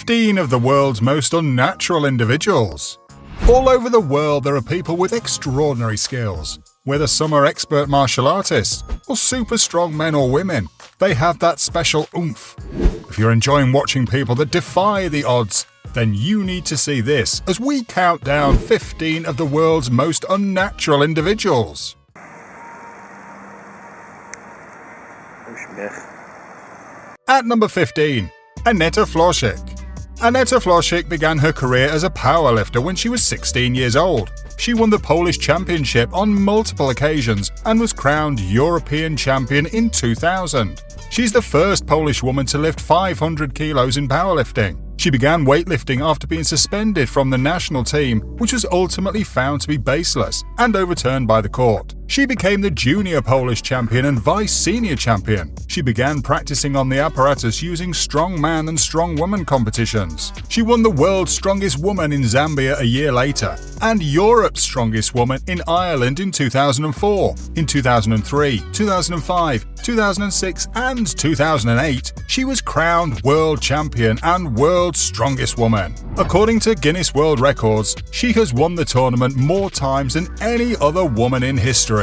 15 of the world's most unnatural individuals. All over the world there are people with extraordinary skills. Whether some are expert martial artists or super strong men or women, they have that special oomph. If you're enjoying watching people that defy the odds, then you need to see this as we count down 15 of the world's most unnatural individuals. At number 15, Aneta Florczyk. Annetta Floshick began her career as a powerlifter when she was 16 years old. She won the Polish Championship on multiple occasions and was crowned European champion in 2000. She's the first Polish woman to lift 500 kilos in powerlifting. She began weightlifting after being suspended from the national team, which was ultimately found to be baseless and overturned by the court. She became the junior Polish champion and vice senior champion. She began practicing on the apparatus using strongman and strongwoman competitions. She won the world's strongest woman in Zambia a year later, and Europe's strongest woman in Ireland in 2004. In 2003, 2005, 2006 and 2008, she was crowned world champion and world's strongest woman. According to Guinness World Records, she has won the tournament more times than any other woman in history.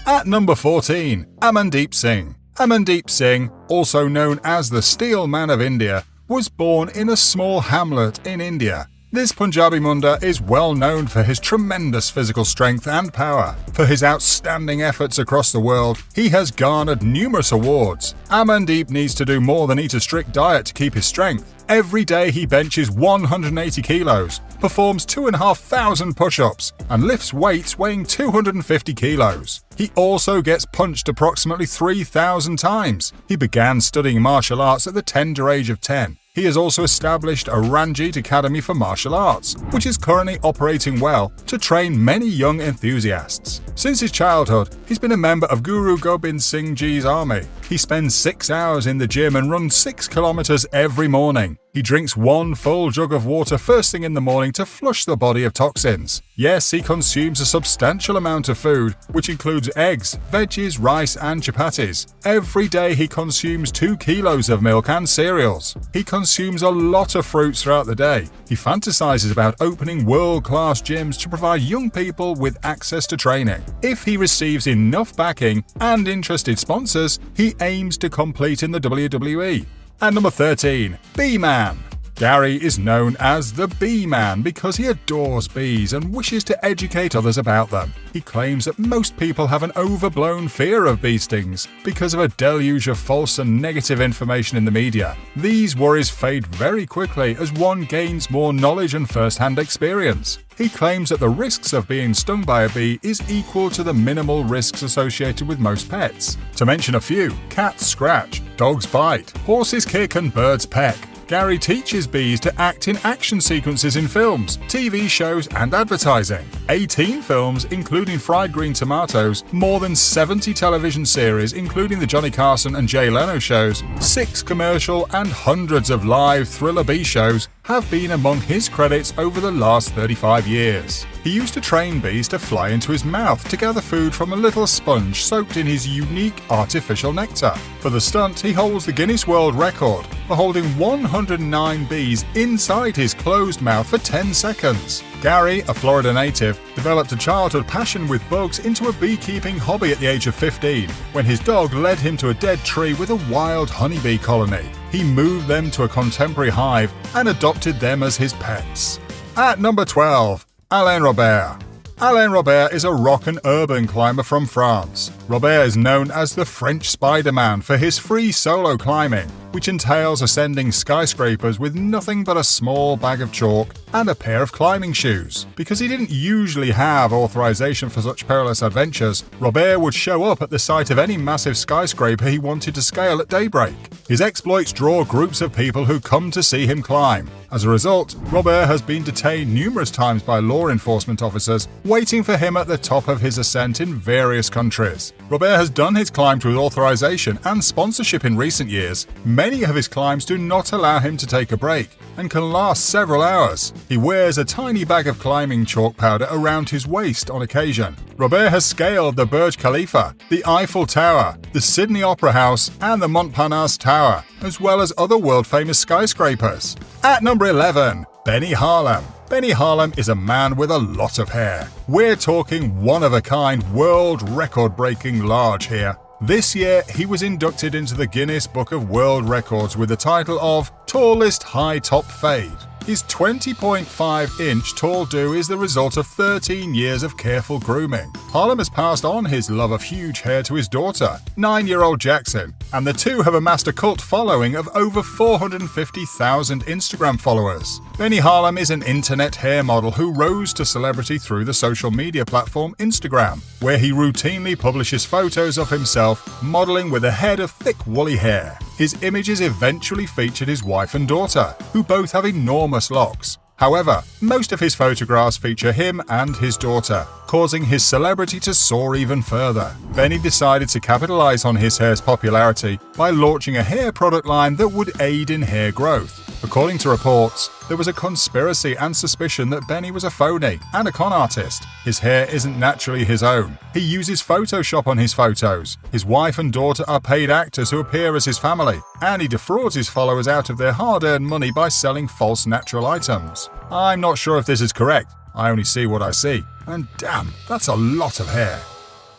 At number 14, Amandeep Singh. Amandeep Singh, also known as the Steel Man of India, was born in a small hamlet in India. This Punjabi Munda is well known for his tremendous physical strength and power. For his outstanding efforts across the world, he has garnered numerous awards. Amandeep needs to do more than eat a strict diet to keep his strength. Every day he benches 180 kilos, performs 2,500 push-ups, and lifts weights weighing 250 kilos. He also gets punched approximately 3,000 times. He began studying martial arts at the tender age of 10. He has also established a Ranjit Academy for Martial Arts, which is currently operating well to train many young enthusiasts. Since his childhood, he's been a member of Guru Gobind Singh Ji's army. He spends 6 hours in the gym and runs 6 kilometers every morning. He drinks 1 full jug of water first thing in the morning to flush the body of toxins. Yes, he consumes a substantial amount of food, which includes eggs, veggies, rice and chapatis. Every day he consumes 2 kilos of milk and cereals. He consumes a lot of fruits throughout the day. He fantasizes about opening world-class gyms to provide young people with access to training. If he receives enough backing and interested sponsors, he aims to compete in the WWE. At number 13, Beeman. Gary is known as the Bee Man because he adores bees and wishes to educate others about them. He claims that most people have an overblown fear of bee stings because of a deluge of false and negative information in the media. These worries fade very quickly as one gains more knowledge and first-hand experience. He claims that the risks of being stung by a bee is equal to the minimal risks associated with most pets. To mention a few, cats scratch, dogs bite, horses kick and birds peck. Gary teaches bees to act in action sequences in films, TV shows and advertising. 18 films including Fried Green Tomatoes, more than 70 television series including the Johnny Carson and Jay Leno shows, 6 commercial and hundreds of live thriller bee shows have been among his credits over the last 35 years. He used to train bees to fly into his mouth to gather food from a little sponge soaked in his unique artificial nectar. For the stunt, he holds the Guinness World Record for holding 109 bees inside his closed mouth for 10 seconds. Gary, a Florida native, developed a childhood passion with bugs into a beekeeping hobby at the age of 15, when his dog led him to a dead tree with a wild honeybee colony. He moved them to a contemporary hive and adopted them as his pets. At number 12, Alain Robert. Alain Robert is a rock and urban climber from France. Robert is known as the French Spider-Man for his free solo climbing, which entails ascending skyscrapers with nothing but a small bag of chalk and a pair of climbing shoes. Because he didn't usually have authorization for such perilous adventures, Robert would show up at the site of any massive skyscraper he wanted to scale at daybreak. His exploits draw groups of people who come to see him climb. As a result, Robert has been detained numerous times by law enforcement officers waiting for him at the top of his ascent in various countries. Robert has done his climbs with authorization and sponsorship in recent years. Many of his climbs do not allow him to take a break and can last several hours. He wears a tiny bag of climbing chalk powder around his waist on occasion. Robert has scaled the Burj Khalifa, the Eiffel Tower, the Sydney Opera House and the Montparnasse Tower, as well as other world-famous skyscrapers. At number 11, Benny Harlem. Benny Harlem is a man with a lot of hair. We're talking one-of-a-kind, world record-breaking large here. This year, he was inducted into the Guinness Book of World Records with the title of Tallest High Top Fade. His 20.5-inch tall do is the result of 13 years of careful grooming. Harlem has passed on his love of huge hair to his daughter, 9-year-old Jackson, and the two have amassed a cult following of over 450,000 Instagram followers. Benny Harlem is an internet hair model who rose to celebrity through the social media platform Instagram, where he routinely publishes photos of himself modeling with a head of thick woolly hair. His images eventually featured his wife and daughter, who both have enormous locks. However, most of his photographs feature him and his daughter, causing his celebrity to soar even further. Benny decided to capitalize on his hair's popularity by launching a hair product line that would aid in hair growth. According to reports, there was a conspiracy and suspicion that Benny was a phony and a con artist. His hair isn't naturally his own. He uses Photoshop on his photos. His wife and daughter are paid actors who appear as his family, and he defrauds his followers out of their hard-earned money by selling false natural items. I'm not sure if this is correct. I only see what I see. And damn, that's a lot of hair.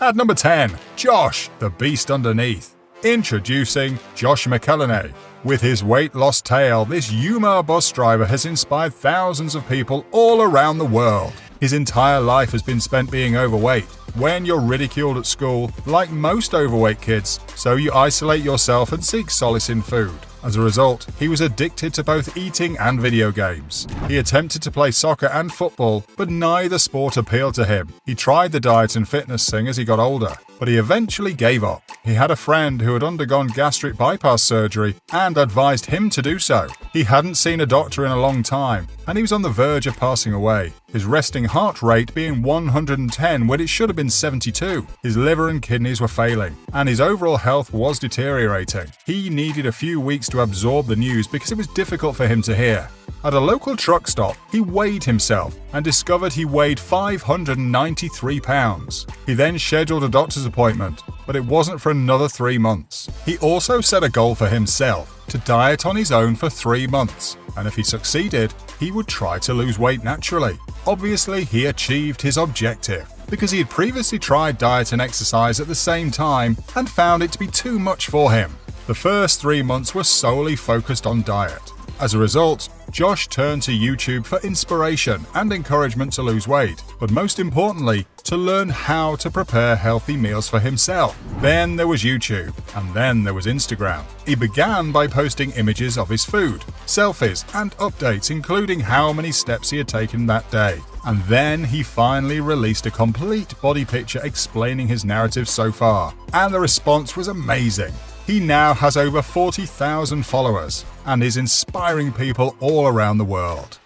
At number 10, Josh, the beast underneath. Introducing Josh McElhenney. With his weight loss tale, this Yuma bus driver has inspired thousands of people all around the world. His entire life has been spent being overweight. When you're ridiculed at school, like most overweight kids, so you isolate yourself and seek solace in food. As a result, he was addicted to both eating and video games. He attempted to play soccer and football, but neither sport appealed to him. He tried the diet and fitness thing as he got older, but he eventually gave up. He had a friend who had undergone gastric bypass surgery and advised him to do so. He hadn't seen a doctor in a long time, and he was on the verge of passing away. His resting heart rate being 110 when it should have been 72. His liver and kidneys were failing, and his overall health was deteriorating. He needed a few weeks to absorb the news because it was difficult for him to hear. At a local truck stop, he weighed himself and discovered he weighed 593 pounds. He then scheduled a doctor's appointment, but it wasn't for another 3 months. He also set a goal for himself to diet on his own for 3 months, and if he succeeded, he would try to lose weight naturally. Obviously, he achieved his objective because he had previously tried diet and exercise at the same time and found it to be too much for him. The first 3 months were solely focused on diet. As a result, Josh turned to YouTube for inspiration and encouragement to lose weight, but most importantly, to learn how to prepare healthy meals for himself. Then there was YouTube, and then there was Instagram. He began by posting images of his food, selfies, and updates including how many steps he had taken that day. And then he finally released a complete body picture explaining his narrative so far, and the response was amazing. He now has over 40,000 followers and is inspiring people all around the world.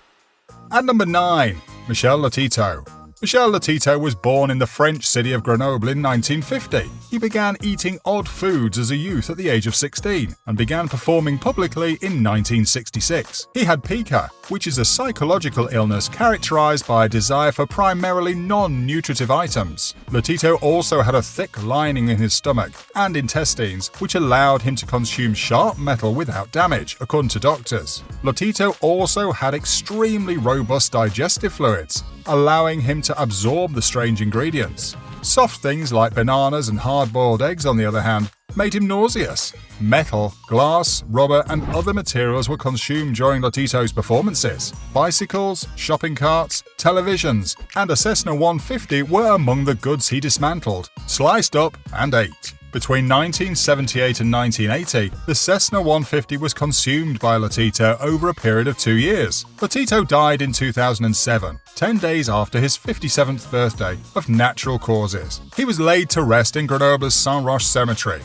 At number 9, Michel Latito. Michel Latito was born in the French city of Grenoble in 1950. He began eating odd foods as a youth at the age of 16 and began performing publicly in 1966. He had pica, which is a psychological illness characterized by a desire for primarily non-nutritive items. Latito also had a thick lining in his stomach and intestines, which allowed him to consume sharp metal without damage, according to doctors. Latito also had extremely robust digestive fluids, allowing him to absorb the strange ingredients. Soft things like bananas and hard-boiled eggs, on the other hand, made him nauseous. Metal, glass, rubber, and other materials were consumed during Latito's performances. Bicycles, shopping carts, televisions, and a Cessna 150 were among the goods he dismantled, sliced up, and ate. Between 1978 and 1980, the Cessna 150 was consumed by Latito over a period of 2 years. Latito died in 2007, 10 days after his 57th birthday, of natural causes. He was laid to rest in Grenoble's Saint-Roch Cemetery.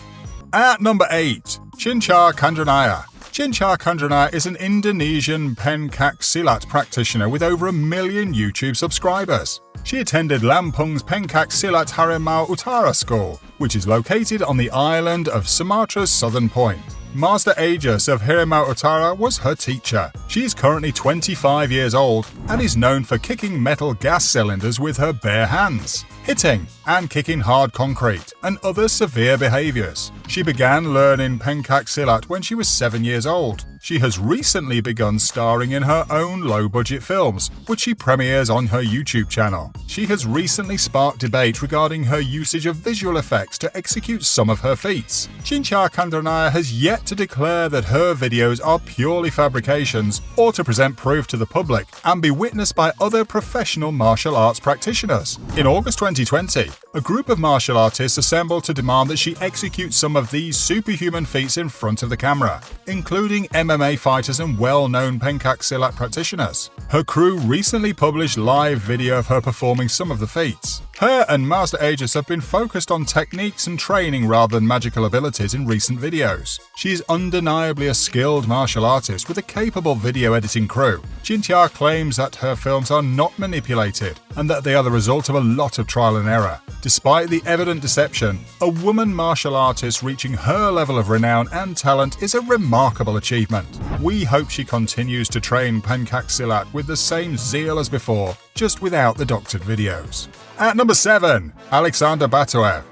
At number 8, Chincha Kandranaya. Chincha Kandranaya is an Indonesian pencak silat practitioner with over 1 million YouTube subscribers. She attended Lampung's Pencak Silat Harimau Utara School, which is located on the island of Sumatra's southern point. Master Aegis of Harimau Utara was her teacher. She is currently 25 years old and is known for kicking metal gas cylinders with her bare hands, hitting and kicking hard concrete, and other severe behaviors. She began learning pencak silat when she was 7 years old. She has recently begun starring in her own low-budget films, which she premieres on her YouTube channel. She has recently sparked debate regarding her usage of visual effects to execute some of her feats. Chincha Kandranaya has yet to declare that her videos are purely fabrications or to present proof to the public and be witnessed by other professional martial arts practitioners. In August 2020, a group of martial artists assembled to demand that she execute some of these superhuman feats in front of the camera, including MMA fighters and well-known pencak silat practitioners. Her crew recently published live video of her performing some of the feats. Her and Master Aegis have been focused on techniques and training rather than magical abilities in recent videos. She is undeniably a skilled martial artist with a capable video editing crew. Chincha claims that her films are not manipulated and that they are the result of a lot of trial and error. Despite the evident deception, a woman martial artist reaching her level of renown and talent is a remarkable achievement. We hope she continues to train pencak silat with the same zeal as before, just without the doctored videos. At number 7, Alexander Bateaux.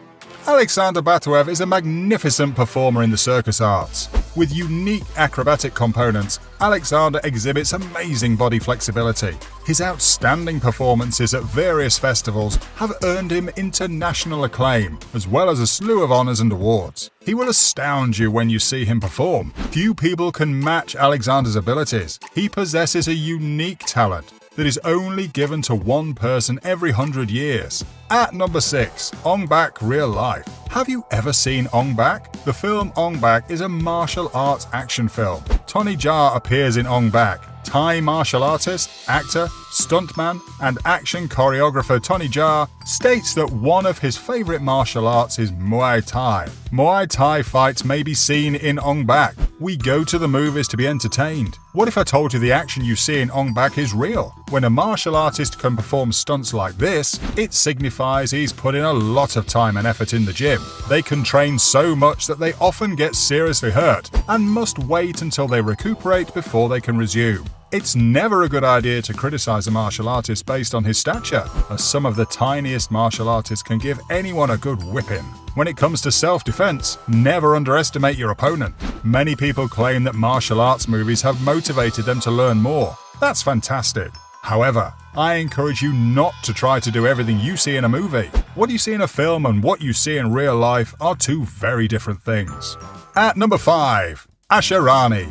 Alexander Bateaux is a magnificent performer in the circus arts. With unique acrobatic components, Alexander exhibits amazing body flexibility. His outstanding performances at various festivals have earned him international acclaim, as well as a slew of honors and awards. He will astound you when you see him perform. Few people can match Alexander's abilities. He possesses a unique talent that is only given to one person every 100 years. At number 6, Ong Bak Real Life. Have you ever seen Ong Bak? The film Ong Bak is a martial arts action film. Tony Jaa appears in Ong Bak. Thai martial artist, actor, stuntman, and action choreographer Tony Jaa states that one of his favorite martial arts is Muay Thai. Muay Thai fights may be seen in Ong Bak. We go to the movies to be entertained. What if I told you the action you see in Ong Bak is real? When a martial artist can perform stunts like this, it signifies he's put in a lot of time and effort in the gym. They can train so much that they often get seriously hurt and must wait until they recuperate before they can resume. It's never a good idea to criticize a martial artist based on his stature, as some of the tiniest martial artists can give anyone a good whipping. When it comes to self-defense, never underestimate your opponent. Many people claim that martial arts movies have motivated them to learn more. That's fantastic. However, I encourage you not to try to do everything you see in a movie. What you see in a film and what you see in real life are two very different things. At number 5, Ashirani.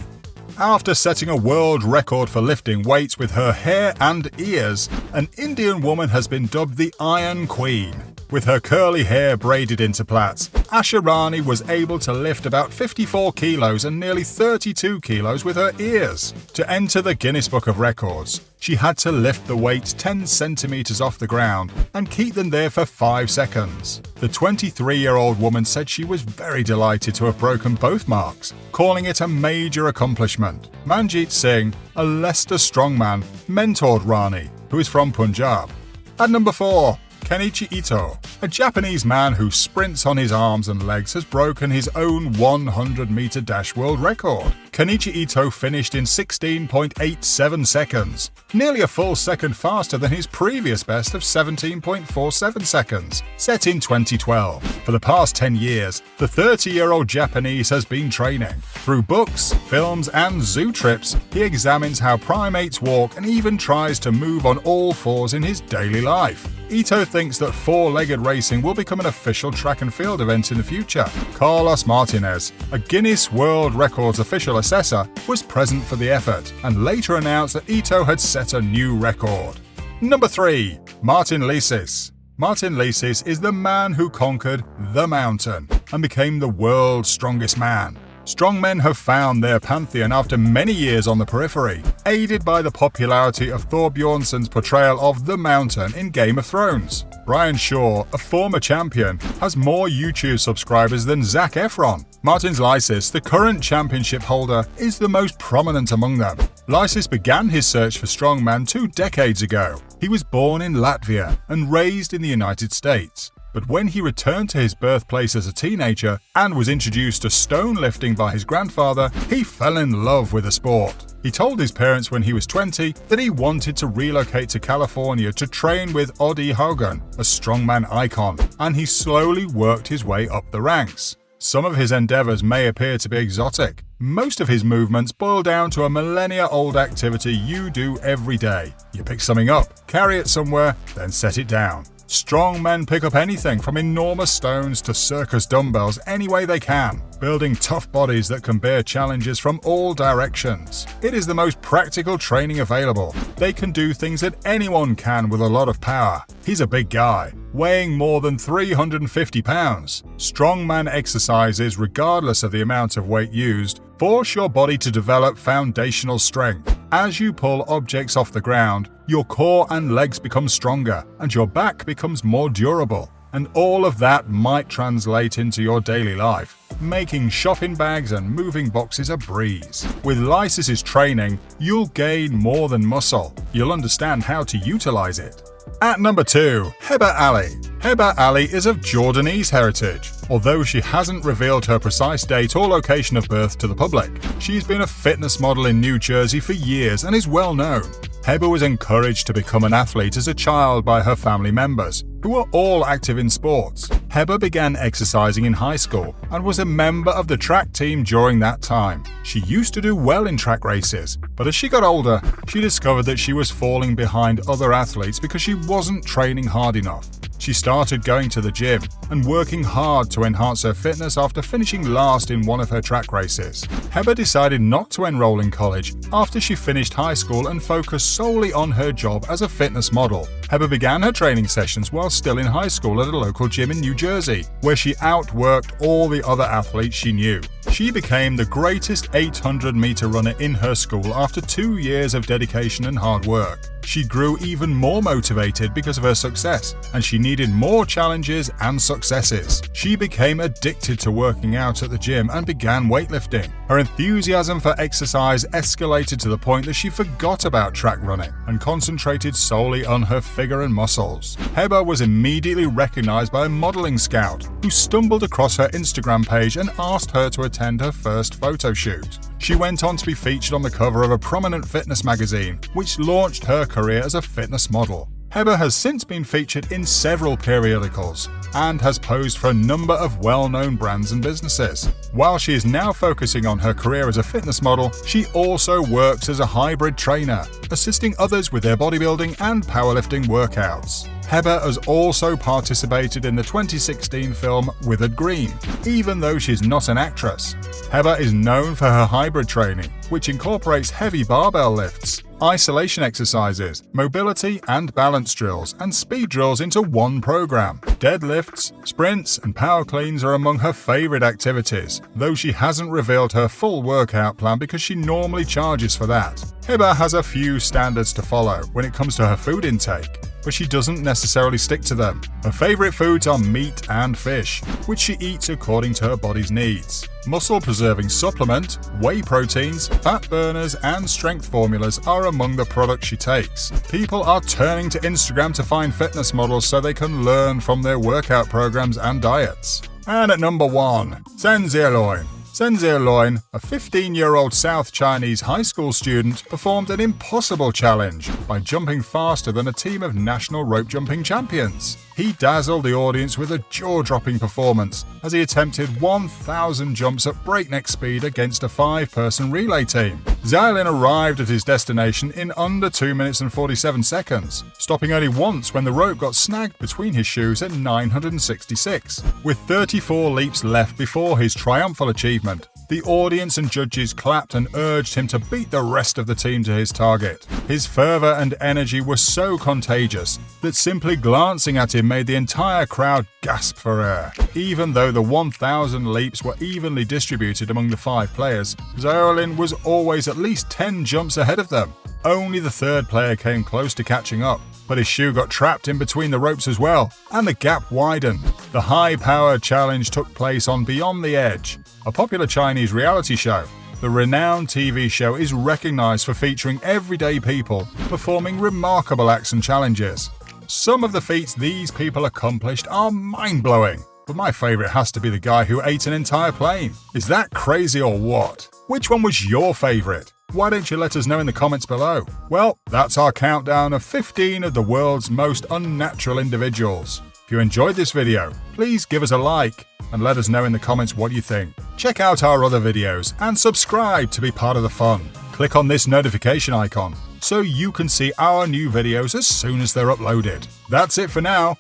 After setting a world record for lifting weights with her hair and ears, an Indian woman has been dubbed the Iron Queen. With her curly hair braided into plaits, Ashirani was able to lift about 54 kilos and nearly 32 kilos with her ears. To enter the Guinness Book of Records, she had to lift the weights 10 centimeters off the ground and keep them there for 5 seconds. The 23-year-old woman said she was very delighted to have broken both marks, calling it a major accomplishment. Manjeet Singh, a Leicester strongman, mentored Rani, who is from Punjab. At number 4, Kenichi Ito, a Japanese man who sprints on his arms and legs, has broken his own 100-meter dash world record. Kenichi Ito finished in 16.87 seconds, nearly a full second faster than his previous best of 17.47 seconds, set in 2012. For the past 10 years, the 30-year-old Japanese has been training. Through books, films, and zoo trips, he examines how primates walk and even tries to move on all fours in his daily life. Ito thinks that four-legged racing will become an official track and field event in the future. Carlos Martinez, a Guinness World Records official assessor, was present for the effort and later announced that Ito had set a new record. Number 3. Martin Liss. Martin Liss is the man who conquered the mountain and became the world's strongest man. Strongmen have found their pantheon after many years on the periphery, aided by the popularity of Thor Bjornsson's portrayal of the Mountain in Game of Thrones. Brian Shaw, a former champion, has more YouTube subscribers than Zac Efron. Martin Liss, the current championship holder, is the most prominent among them. Liss began his search for strongman 2 decades ago. He was born in Latvia and raised in the United States. But when he returned to his birthplace as a teenager and was introduced to stone lifting by his grandfather, he fell in love with the sport. He told his parents when he was 20 that he wanted to relocate to California to train with Oddie Hogan, a strongman icon, and he slowly worked his way up the ranks. Some of his endeavors may appear to be exotic. Most of his movements boil down to a millennia-old activity you do every day. You pick something up, carry it somewhere, then set it down. Strong men pick up anything from enormous stones to circus dumbbells any way they can, building tough bodies that can bear challenges from all directions. It is the most practical training available. They can do things that anyone can with a lot of power. He's a big guy, weighing more than 350 pounds. Strongman exercises, regardless of the amount of weight used, force your body to develop foundational strength. As you pull objects off the ground, your core and legs become stronger, and your back becomes more durable. And all of that might translate into your daily life, making shopping bags and moving boxes a breeze. With Liss's training, you'll gain more than muscle. You'll understand how to utilize it. At number 2, Heber Alley. Heber Alley is of Jordanese heritage. Although she hasn't revealed her precise date or location of birth to the public, she's been a fitness model in New Jersey for years and is well known. Heber was encouraged to become an athlete as a child by her family members, who were all active in sports. Heber began exercising in high school and was a member of the track team during that time. She used to do well in track races, but as she got older, she discovered that she was falling behind other athletes because she wasn't training hard enough. She started going to the gym and working hard to enhance her fitness after finishing last in one of her track races. Heber decided not to enroll in college after she finished high school and focused solely on her job as a fitness model. Heber began her training sessions while still in high school at a local gym in New Jersey, where she outworked all the other athletes she knew. She became the greatest 800-meter runner in her school after 2 years of dedication and hard work. She grew even more motivated because of her success, and she needed more challenges and successes. She became addicted to working out at the gym and began weightlifting. Her enthusiasm for exercise escalated to the point that she forgot about track running and concentrated solely on her figure and muscles. Heber was immediately recognized by a modeling scout who stumbled across her Instagram page and asked her to attend her first photo shoot. She went on to be featured on the cover of a prominent fitness magazine, which launched her career as a fitness model. Heber has since been featured in several periodicals and has posed for a number of well-known brands and businesses. While she is now focusing on her career as a fitness model, she also works as a hybrid trainer, assisting others with their bodybuilding and powerlifting workouts. Heber has also participated in the 2016 film Withered Green, even though she's not an actress. Heber is known for her hybrid training, which incorporates heavy barbell lifts, isolation exercises, mobility and balance drills, and speed drills into one program. Deadlifts, sprints, and power cleans are among her favorite activities, though she hasn't revealed her full workout plan because she normally charges for that. Heber has a few standards to follow when it comes to her food intake, but she doesn't necessarily stick to them. Her favorite foods are meat and fish, which she eats according to her body's needs. Muscle-preserving supplement, whey proteins, fat burners, and strength formulas are among the products she takes. People are turning to Instagram to find fitness models so they can learn from their workout programs and diets. And at number 1, Zambia Loin. Zambia Loin, a 15-year-old South Chinese high school student, performed an impossible challenge by jumping faster than a team of national rope jumping champions. He dazzled the audience with a jaw-dropping performance as he attempted 1,000 jumps at breakneck speed against a 5-person relay team. Xiaolin arrived at his destination in under 2 minutes and 47 seconds, stopping only once when the rope got snagged between his shoes at 966. With 34 leaps left before his triumphal achievement, the audience and judges clapped and urged him to beat the rest of the team to his target. His fervor and energy were so contagious that simply glancing at him made the entire crowd gasp for air. Even though the 1,000 leaps were evenly distributed among the 5 players, Xiaolin was always at least 10 jumps ahead of them. Only the 3rd player came close to catching up, but his shoe got trapped in between the ropes as well, and the gap widened. The high-powered challenge took place on Beyond the Edge, a popular Chinese reality show. The renowned TV show is recognized for featuring everyday people performing remarkable acts and challenges. Some of the feats these people accomplished are mind-blowing, but my favorite has to be the guy who ate an entire plane. Is that crazy or what? Which one was your favorite? Why don't you let us know in the comments below? Well, that's our countdown of 15 of the world's most unnatural individuals. If you enjoyed this video, please give us a like and let us know in the comments what you think. Check out our other videos and subscribe to be part of the fun. Click on this notification icon so you can see our new videos as soon as they're uploaded. That's it for now.